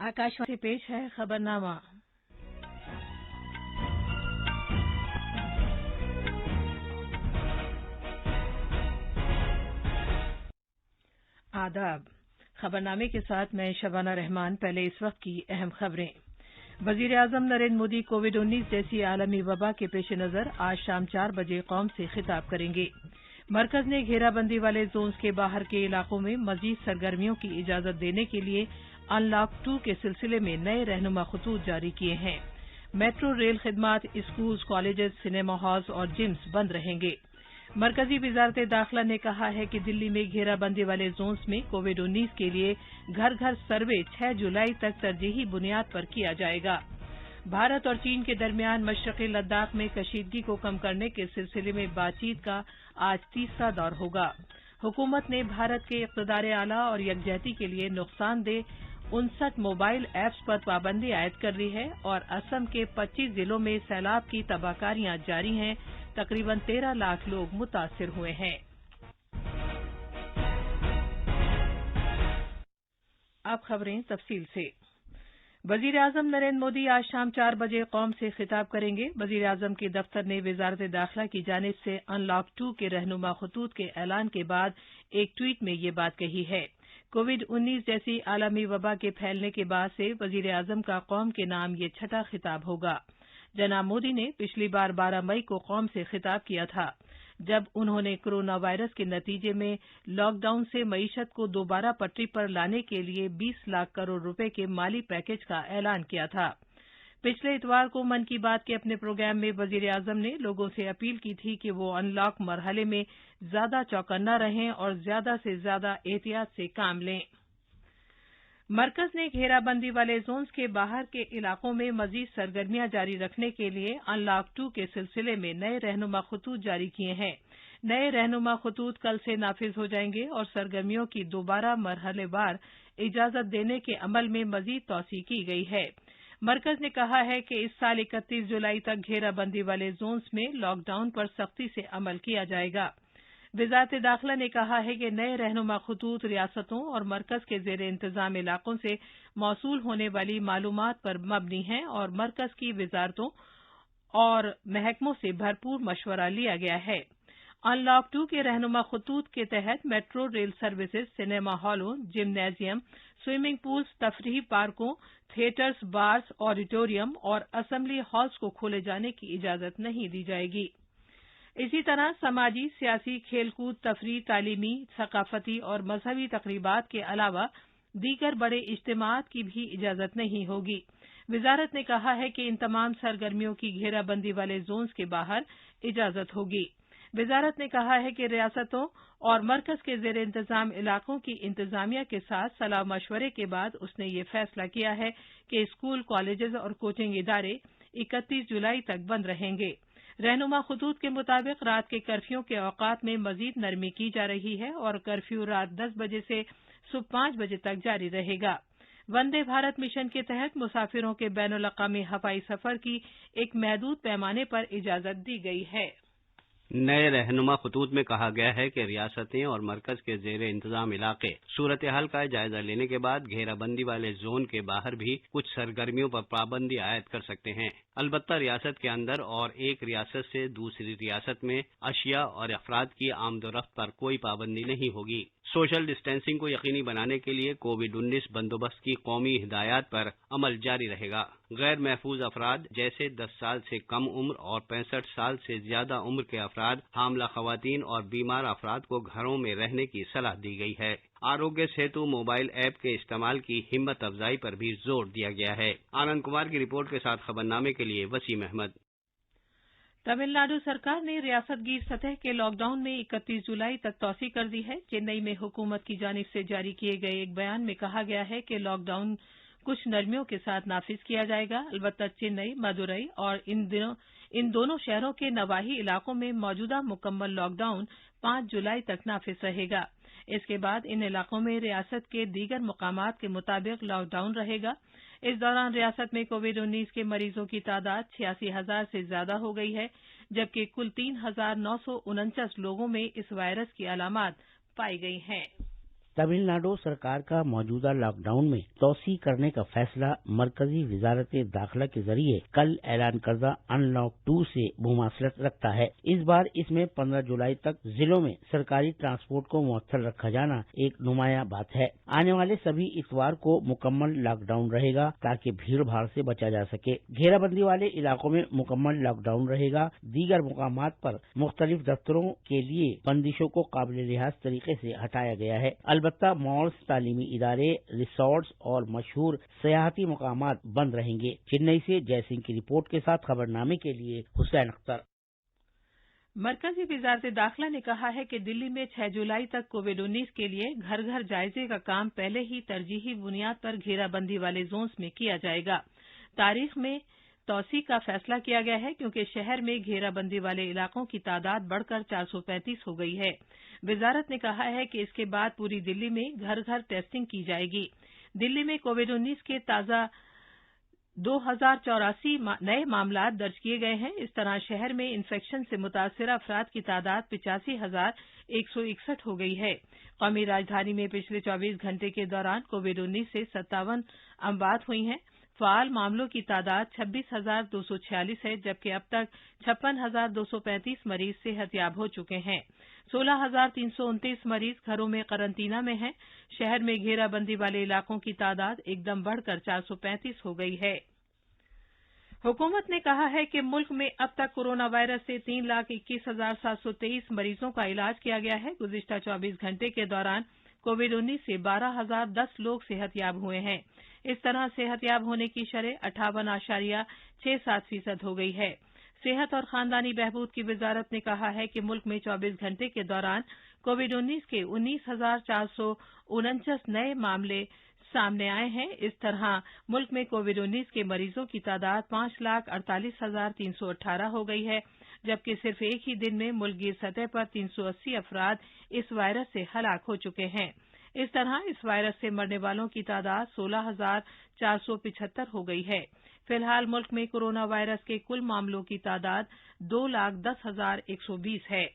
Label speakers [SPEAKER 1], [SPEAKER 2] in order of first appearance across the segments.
[SPEAKER 1] आकाशवाणी से पेश है खबरनामा। आदाब। खबरनामे के साथ मैं शबाना रहमान। पहले इस वक्त की अहम खबरें। वजीर आजम नरेंद्र मोदी कोविड-19 जैसी आलमी वबा के पेश नजर आज शाम 4 बजे कौम से खिताब करेंगे। मरकज ने घेराबंदी वाले जोन्स के बाहर के इलाकों में मजीद सरगर्मियों की इजाजत देने के लिए अनलॉक 2 के सिलसिले में नए रहनुमा खतूत जारी किए हैं। मेट्रो रेल खिदमात, स्कूल्स, कॉलेजेस, सिनेमा हॉल्स और जिम्स बंद रहेंगे। मरकजी वजारत दाखिला ने कहा है कि दिल्ली में घेराबंदी वाले जोन्स में कोविड-19 के लिए घर घर सर्वे 6 जुलाई तक तरजीही बुनियाद पर किया जाएगा। भारत और चीन के दरमियान मशरक़ी लद्दाख में कशीदगी को कम करने के सिलसिले में बातचीत का आज तीसरा दौर होगा। हुकूमत ने भारत के इक़्तिदार आला और यकजहती के लिए नुकसानदेह 59 मोबाइल ऐप्स पर पाबंदी आयद कर ली है और असम के 25 जिलों में सैलाब की तबाहकारियां जारी हैं। तकरीबन 13 लाख लोग मुतासिर हुए हैं। अब खबरें तफसील से। वजीर आजम नरेंद्र मोदी आज शाम 4 बजे कौम से खिताब करेंगे। वजीर आजम के दफ्तर ने वजारत दाखिला की जानिब से अनलॉक 2 के रहनुमा खतूत के ऐलान के बाद एक ट्वीट में ये बात कही है। कोविड-19 जैसी आलमी वबा के फैलने के बाद से वजीर आजम का कौम के नाम ये छठा खिताब होगा। जनाब मोदी ने पिछली बार 12 मई को कौम से खिताब किया था, जब उन्होंने कोरोना वायरस के नतीजे में लॉकडाउन से मईशत को दोबारा पटरी पर लाने के लिए 20 लाख करोड़ रुपए के माली पैकेज का ऐलान किया था। पिछले इतवार को मन की बात के अपने प्रोग्राम में वजीर आजम ने लोगों से अपील की थी कि वो अनलॉक मरहले में ज्यादा चौकन्ना रहें और ज्यादा से ज्यादा एहतियात से काम लें। मरकज ने घेराबंदी वाले जोन्स के बाहर के इलाकों में मजीद सरगर्मियां जारी रखने के लिए अनलॉक 2 के सिलसिले में नए रहनुमा खतूत जारी किए हैं। नए रहनुमा खतूत कल से नाफिज हो जाएंगे और सरगर्मियों की दोबारा मरहलेवार इजाजत देने के अमल में मजीद तौसी की गई है। मरकज ने कहा है कि इस साल 31 जुलाई तक घेराबंदी वाले जोन्स में लॉकडाउन पर सख्ती से अमल किया जाएगा। वजारत दाखिला ने कहा है कि नए रहनुमा खतूत रियासतों और मरकज के जेर इंतजाम इलाकों से मौसूल होने वाली मालूमात पर मबनी हैं और मरकज की वजारतों और महकमों से भरपूर मशवरा लिया गया है। अनलॉक 2 के रहनुमा खतूत के तहत मेट्रो रेल सर्विसेज, सिनेमा हॉलों, जिम्नेजियम, स्विमिंग पूल्स, तफरीही पार्कों, थिएटर्स, बार्स, ऑडिटोरियम और असेंबली हॉल्स को खोले जाने की इजाजत नहीं दी जाएगी। इसी तरह समाजी, सियासी, खेलकूद, तफरीह, तालीमी, सकाफती और मजहबी तकरीबात के अलावा दीगर बड़े इज्तिमात की भी इजाजत नहीं होगी। वजारत ने कहा है कि इन तमाम सरगर्मियों की घेराबंदी वाले जोन्स के बाहर इजाजत होगी। वजारत ने कहा है कि रियासतों और मरकज के जेर इंतजाम इलाकों की इंतजामिया के साथ सलाह मशवरे के बाद उसने ये फैसला किया है कि स्कूल, कॉलेजेस और कोचिंग इदारे 31 जुलाई तक बंद रहेंगे। रहनुमा खतूत के मुताबिक रात के कर्फ्यू के औकात में मजीद नरमी की जा रही है और कर्फ्यू रात 10 बजे से सुबह 5 बजे तक जारी रहेगा। वंदे भारत मिशन के तहत मुसाफिरों के बैनुल अक़वामी हवाई सफर की एक महदूद पैमाने पर इजाजत दी गई है।
[SPEAKER 2] नए रहनुमा खतूत में कहा गया है कि रियासतें और मरकज के जेर इंतजाम इलाके सूरत हाल का जायजा लेने के बाद घेराबंदी वाले जोन के बाहर भी कुछ सरगर्मियों पर पाबंदी आयद कर सकते हैं। अलबत्ता रियासत के अंदर और एक रियासत से दूसरी रियासत में अशिया और अफराद की आमदोरफ्त पर कोई पाबंदी नहीं होगी। सोशल डिस्टेंसिंग को यकीनी बनाने के लिए कोविड-19 बंदोबस्त की कौमी हिदायत पर अमल जारी रहेगा। गैर महफूज अफराद जैसे 10 साल से कम उम्र और 65 साल से ज्यादा उम्र के अफराद, हामला खवातीन और बीमार अफराद को घरों में रहने की सलाह दी गई है। आरोग्य सेतु मोबाइल ऐप के इस्तेमाल की हिम्मत अफजाई पर भी जोर दिया गया है। आनंद कुमार की रिपोर्ट के साथ खबरनामे के लिए वसीम अहमद।
[SPEAKER 1] तमिलनाडु सरकार ने रियासत गिर सतह के लॉकडाउन में 31 जुलाई तक तौसी कर दी है। चेन्नई में हुकूमत की जानिब से जारी किए गए एक बयान में कहा गया है कि लॉकडाउन कुछ नरमियों के साथ नाफिज किया जाएगा। अलबत्ता चेन्नई, मदुरई और इन दोनों शहरों के नवाही इलाकों में मौजूदा मुकम्मल लॉकडाउन 5 जुलाई तक नाफिज रहेगा। इसके बाद इन इलाकों में रियासत के दीगर मुकामात के मुताबिक लॉकडाउन रहेगा। इस दौरान रियासत में कोविड-19 के मरीजों की तादाद 86,000 से ज्यादा हो गई है, जबकि कुल 3,949 लोगों में इस वायरस की अलामात पाई गई हैं।
[SPEAKER 3] तमिलनाडु सरकार का मौजूदा लॉकडाउन में तोसी करने का फैसला मरकजी वजारत दाखिला के जरिए कल ऐलान करदा अनलॉक 2 से मुमासलत रखता है। इस बार इसमें 15 जुलाई तक जिलों में सरकारी ट्रांसपोर्ट को मुअत्तल रखा जाना एक नुमाया बात है। आने वाले सभी इतवार को मुकम्मल लॉकडाउन रहेगा ताकि भीड़ भाड़ से बचा जा सके। घेराबंदी वाले इलाकों में मुकम्मल लॉकडाउन रहेगा। दीगर मुकामात पर मुख्तलिफ दफ्तरों के लिए बंदिशों को काबिल लिहाज तरीके से हटाया गया है। अलबत्ता मॉल्स, तालीमी इदारे, रिसोर्ट्स और मशहूर सयाहती मकामात बंद रहेंगे। चेन्नई से जयसिंह की रिपोर्ट के साथ खबरनामे के लिए हुसैन अख्तर।
[SPEAKER 1] मरकजी वजारत दाखिला ने कहा है कि दिल्ली में 6 जुलाई तक कोविड-19 के लिए घर घर जायजे का काम पहले ही तरजीही बुनियाद पर घेराबंदी वाले जोन्स में किया जाएगा। तारीख में तोसी का फैसला किया गया है क्योंकि शहर में घेराबंदी वाले इलाकों की तादाद बढ़कर 435 हो गई है। वजारत ने कहा है कि इसके बाद पूरी दिल्ली में घर घर टेस्टिंग की जाएगी। दिल्ली में कोविड-19 के ताज़ा 2084 नए मामलात दर्ज किए गए हैं। इस तरह शहर में इन्फेक्शन से मुतासिर अफराद की तादाद 85,161 हो गई है। कौमी राजधानी में पिछले 24 घंटे के दौरान कोविड-19 से 57 अमवात हुई हैं। फाल मामलों की तादाद 26,246 है, जबकि अब तक 56,235 मरीज सेहतयाब हो चुके हैं। 16,329 मरीज घरों में करंतना में हैं। शहर में घेराबंदी वाले इलाकों की तादाद एकदम बढ़कर 435 हो गई है। हुकूमत ने कहा है कि मुल्क में अब तक कोरोना वायरस से 3,21,723 मरीजों का इलाज किया गया है। गुज़िश्ता 24 घंटे के दौरान कोविड-19 से 12,010 लोग सेहतयाब हुए हैं। इस तरह सेहतयाब होने की शरह 58.67% हो गई है। सेहत और खानदानी बहबूद की वजारत ने कहा है कि मुल्क में 24 घंटे के दौरान कोविड-19 के 19,449 नए मामले सामने आए हैं। इस तरह मुल्क में कोविड-19 के मरीजों की तादाद 5,48,318 हो गई है, जबकि सिर्फ एक ही दिन में मुल्की सतह पर 380 अफराद इस वायरस से हलाक हो चुके हैं। इस तरह इस वायरस से मरने वालों की तादाद 16,475 हो गई है। फिलहाल मुल्क में कोरोना वायरस के कुल मामलों की तादाद 2,10,120 है।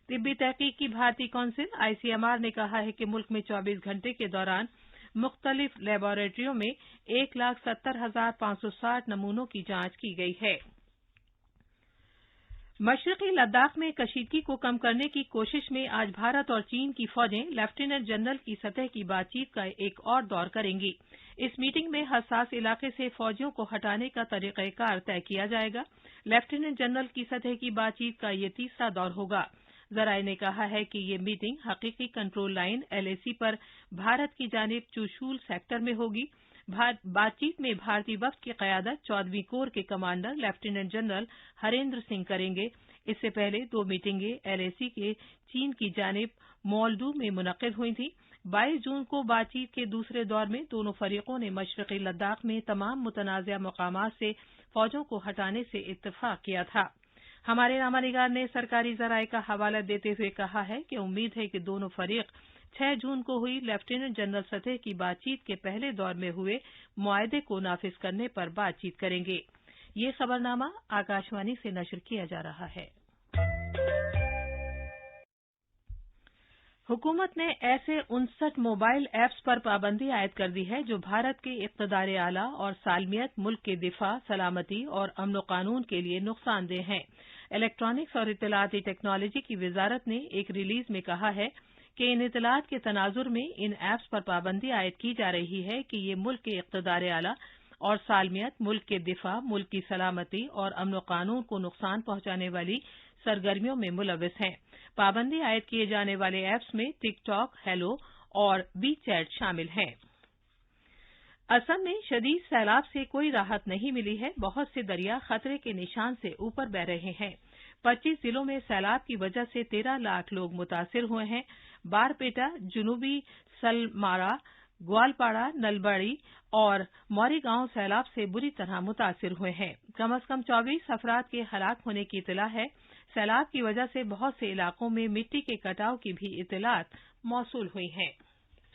[SPEAKER 1] तिब्बी तहकीकी भारतीय कौंसिल ICMR ने कहा है कि मुल्क में 24 घंटे के दौरान मुख्तलिफ लेबोरेटरियों में 1,70,560 नमूनों की जांच की गई है। मशरक़ी लद्दाख में कशीदगी को कम करने की कोशिश में आज भारत और चीन की फौजें लेफ्टिनेंट जनरल की सतह की बातचीत का एक और दौर करेंगी। इस मीटिंग में हसास इलाके से फौजियों को हटाने का तरीक़ाकार तय किया जाएगा। लेफ्टिनेंट जनरल की सतह की बातचीत का ये तीसरा दौर होगा। ज़राए ने कहा है कि ये मीटिंग हकीकी कंट्रोल लाइन LAC पर भारत की जानिब चुशूल सेक्टर में होगी। बातचीत में भारतीय वफ़द की क़यादत 14वीं कोर के commander lieutenant general Harendra Singh करेंगे। इससे पहले 2 मीटिंगें LAC के चीन की जानिब मोल्डू में मुनक़िद हुई थीं। 22 जून को बातचीत के दूसरे दौर में दोनों फरीकों ने मशरक़ी लद्दाख में तमाम मुतनाज़िया मकामात से फ़ौजों को हटाने से इत्तफ़ाक़ किया था। हमारे नामानिगार ने सरकारी ज़राए का हवाला देते हुए कहा है कि उम्मीद है कि दोनों फरीक 6 जून को हुई लेफ्टिनेंट जनरल सतह की बातचीत के पहले दौर में हुए मुआहदे को नाफिज करने पर बातचीत करेंगे। ये खबरनामा आकाशवाणी से नशर किया जा रहा है। हुकूमत ने ऐसे 59 मोबाइल ऐप्स पर पाबंदी आयद कर दी है जो भारत के इक़्तिदार आला और सालमियत, मुल्क के दिफा, सलामती और अमन व कानून के लिए नुकसानदेह हैं। इलेक्ट्रॉनिक्स और इत्तलाती टेक्नोलॉजी की वजारत ने एक रिलीज में कहा है कि इन इत्तलात के तनाजुर में इन ऐप्स पर पाबंदी आयद की जा रही है कि ये मुल्क के इक़्तिदार आला और सालमियत, मुल्क के दिफा, मुल्क की सलामती और अमन व कानून को नुकसान पहुंचाने वाली सरगर्मियों में मुलविस हैं। पाबंदी आयद किए जाने वाले ऐप्स में टिकटॉक, हेलो और वीचैट शामिल हैं। असम में शदीद सैलाब से कोई राहत नहीं मिली है। बहुत से दरिया खतरे के निशान से ऊपर बह रहे हैं। 25 जिलों में सैलाब की वजह से 13 लाख लोग मुतासिर हुए हैं। बारपेटा, जुनूबी सलमारा, ग्वालपाड़ा, नलबड़ी और मौरीगांव सैलाब से बुरी तरह मुतासिर हुए हैं। कम अज कम 24 अफराद के हलाक होने की इतला है। सैलाब की वजह से बहुत से इलाकों में मिट्टी के कटाव की भी इतलात मौसूल हुई हैं।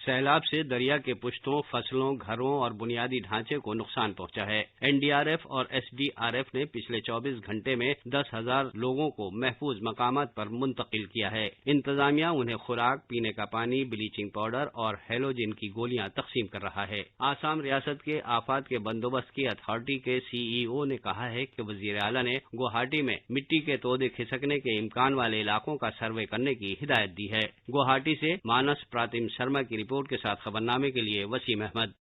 [SPEAKER 2] सैलाब से दरिया के पुश्तों, फसलों, घरों और बुनियादी ढांचे को नुकसान पहुंचा है। एनडीआरएफ और एसडीआरएफ ने पिछले 24 घंटे में 10,000 लोगों को महफूज मकामात पर मुंतकिल किया है। इंतजामिया उन्हें खुराक, पीने का पानी, ब्लीचिंग पाउडर और हेलोजिन की गोलियां तकसीम कर रहा है। आसाम रियासत के आफात के बंदोबस्त की अथॉरिटी के सीईओ ने कहा है कि वजीर आला ने गुवाहाटी में मिट्टी के तोदे खिसकने के इम्कान वाले इलाकों का सर्वे करने की हिदायत दी है। गुवाहाटी से मानस प्रातिम शर्मा की रिपोर्ट के साथ खबरनामे के लिए वसीम अहमद।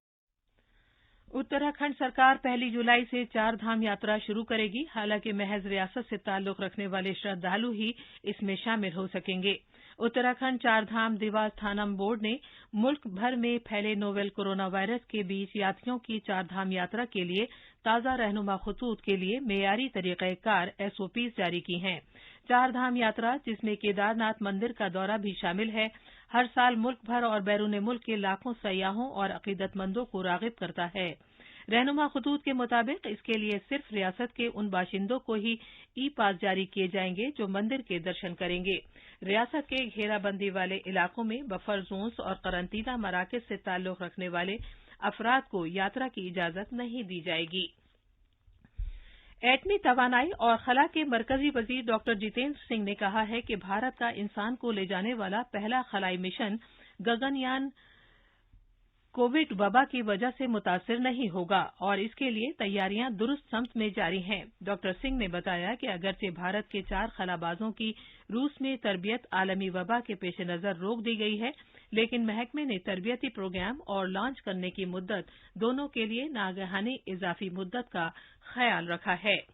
[SPEAKER 1] उत्तराखंड सरकार 1 जुलाई से 4 धाम यात्रा शुरू करेगी। हालांकि महज रियासत से ताल्लुक रखने वाले श्रद्धालु ही इसमें शामिल हो सकेंगे। उत्तराखंड 4 धाम देवस्थानम बोर्ड ने मुल्क भर में फैले नोवेल कोरोना वायरस के बीच यात्रियों की 4 धाम यात्रा के लिए ताज़ा रहनुमा खतूत के लिए मेयारी तरीक़ेकार एसओपीज जारी की हैं। 4 धाम यात्रा, जिसमें केदारनाथ मंदिर का दौरा भी शामिल है, हर साल मुल्क भर और बैरून मुल्क के लाखों सयाहों और अकीदतमंदों को राग़िब करता है। रहनुमा खतूत के मुताबिक इसके लिए सिर्फ रियासत के उन बाशिंदों को ही ई पास जारी किए जाएंगे जो मंदिर के दर्शन करेंगे। रियासत के घेराबंदी वाले इलाकों में बफर जोन्स और करंतना मराकज से ताल्लुक रखने वाले अफराद को यात्रा की इजाजत नहीं दी जाएगी। एटमी तवानाई और खला के मरकजी वजीर डॉक्टर जितेंद्र सिंह ने कहा है कि भारत का इंसान को ले जाने वाला पहला खलाई मिशन गगनयान कोविड वबा की वजह से मुतासिर नहीं होगा और इसके लिए तैयारियां दुरुस्त सम्त में जारी हैं। डॉक्टर सिंह ने बताया कि अगरचे भारत के 4 खलाबाजों की रूस में तरबियत आलमी वबा के पेश नज़र रोक दी गई है, लेकिन महकमे ने तरबियती प्रोग्राम और लॉन्च करने की मुद्दत दोनों के लिए नागहानी इजाफी मुद्दत का ख्याल रखा है।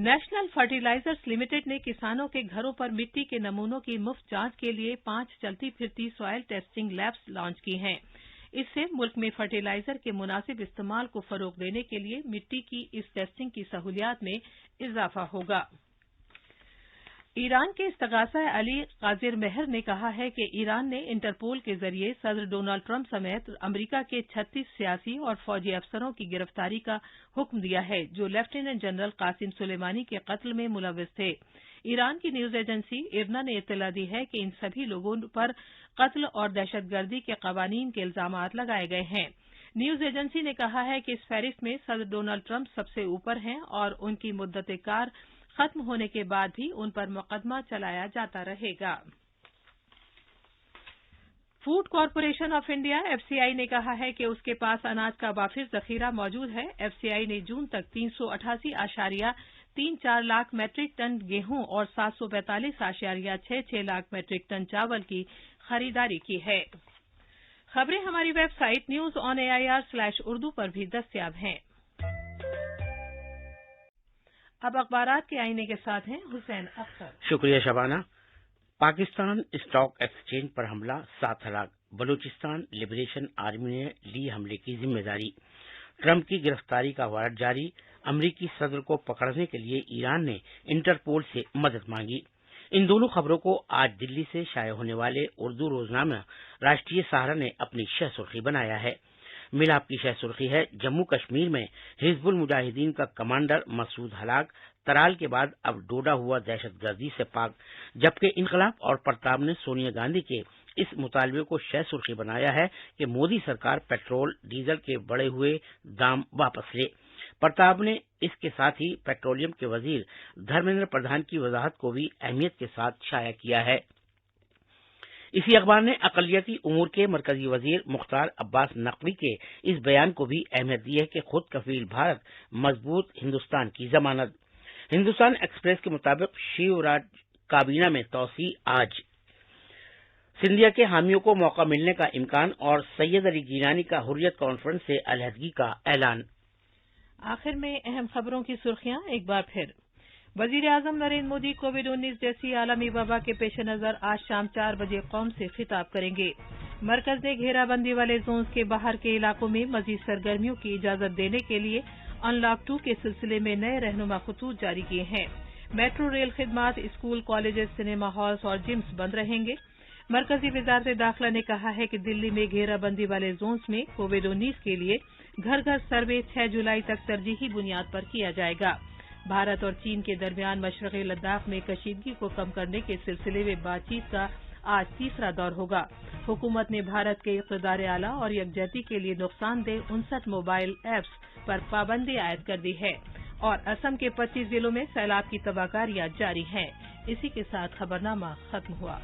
[SPEAKER 1] नेशनल फर्टिलाइजर्स लिमिटेड ने किसानों के घरों पर मिट्टी के नमूनों की मुफ्त जांच के लिए 5 चलती फिरती सॉयल टेस्टिंग लैब्स लॉन्च की हैं। इससे मुल्क में फर्टिलाइजर के मुनासिब इस्तेमाल को फरोग देने के लिए मिट्टी की इस टेस्टिंग की सहूलियात में इजाफा होगा। ईरान के इस्तगासा अली काजिर मेहर ने कहा है कि ईरान ने इंटरपोल के जरिए सदर डोनाल्ड ट्रंप समेत अमरीका के 36 सियासी और फौजी अफसरों की गिरफ्तारी का हुक्म दिया है, जो लेफ्टिनेंट जनरल कासिम सुलेमानी के कत्ल में मुलव्विस थे। ईरान की न्यूज एजेंसी इरना ने इत्तला दी है कि इन सभी लोगों पर कत्ल और दहशतगर्दी के कवानीन के इल्जामात लगाए गए हैं। न्यूज एजेंसी ने कहा है कि इस फहरिस्त में सदर डोनाल्ड ट्रंप सबसे ऊपर हैं और उनकी मुद्दत कार खत्म होने के बाद भी उन पर मुकदमा चलाया जाता रहेगा। Food corporation of India FCI ने कहा है कि उसके पास अनाज का वाफिर जखीरा मौजूद है। एफसीआई ने जून तक 388.34 लाख मैट्रिक टन गेहूं और 745.66 लाख मैट्रिक टन चावल की खरीदारी की है। खबरें हमारी वेबसाइट news.on.air/urdu पर भी दस्तयाब हैं। अब अखबारात के आईने के साथ हैं हुसैन अख्तर।
[SPEAKER 3] शुक्रिया शबाना। पाकिस्तान स्टॉक एक्सचेंज पर हमला, 7 हलाक। बलूचिस्तान लिबरेशन आर्मी ने ली हमले की जिम्मेदारी। ट्रंप की गिरफ्तारी का वारंट जारी। अमरीकी सदर को पकड़ने के लिए ईरान ने इंटरपोल से मदद मांगी। इन दोनों खबरों को आज दिल्ली से शाये होने वाले उर्दू रोजनामा राष्ट्रीय सहारा ने अपनी शह सुर्खी बनाया है। मिलाप की शह सुर्खी है, जम्मू कश्मीर में हिजबुल मुजाहिदीन का कमांडर मसूद हलाक, तराल के बाद अब डोडा हुआ दहशतगर्दी से पाक। जबकि इनकलाब और प्रताप ने सोनिया गांधी के इस मुतालबे को शह सुर्खी बनाया है कि मोदी सरकार पेट्रोल डीजल के बढ़े हुए दाम वापस ले। प्रताप ने इसके साथ ही पेट्रोलियम के वजीर धर्मेंद्र प्रधान की वजाहत को भी अहमियत के साथ शाया किया है। इसी अखबार ने अकलियती उमूर के मरकजी वजीर मुख्तार अब्बास नकवी के इस बयान को भी अहमियत दी है कि खुद कफील भारत, मजबूत हिंदुस्तान की जमानत। हिंदुस्तान एक्सप्रेस के मुताबिक शिवराज काबीना में तोसी आज। सिंधिया के हामियों को मौका मिलने का इम्कान और सैयद अली गिलानी का हुर्रियत कॉन्फ्रेंस से अलहदगी का ऐलान।
[SPEAKER 1] आखिर में अहम खबरों की सुर्खियां एक बार फिर। वजीर आजम नरेंद्र मोदी कोविड-19 जैसी आलमी वबा के पेश नजर आज शाम 4 बजे कौम से खिताब करेंगे। मरकज ने घेराबंदी वाले जोन्स के बाहर के इलाकों में मजीद सरगर्मियों की इजाजत देने के लिए अनलॉक 2 के सिलसिले में नए रहनुमा खतूत जारी किए हैं। मेट्रो रेल खिदमात, स्कूल, कॉलेजेस, सिनेमा हॉल्स और जिम्स बंद रहेंगे। मरकजी वजारत दाखिला ने कहा है कि दिल्ली में घेराबंदी वाले जोन्स में कोविड-19 के लिए घर घर सर्वे 6 जुलाई तक तरजीही बुनियाद पर किया जाएगा। भारत और चीन के दरमियान मशरक़ी लद्दाख में कशीदगी को कम करने के सिलसिले में बातचीत का आज तीसरा दौर होगा। हुकूमत ने भारत के इक़्तिदार आला और यकजहती के लिए नुकसानदेह 59 मोबाइल ऐप्स पर पाबंदी आयद कर दी है और असम के 25 जिलों में सैलाब की तबाहकारियां जारी हैं। इसी के साथ खबरनामा खत्म हुआ।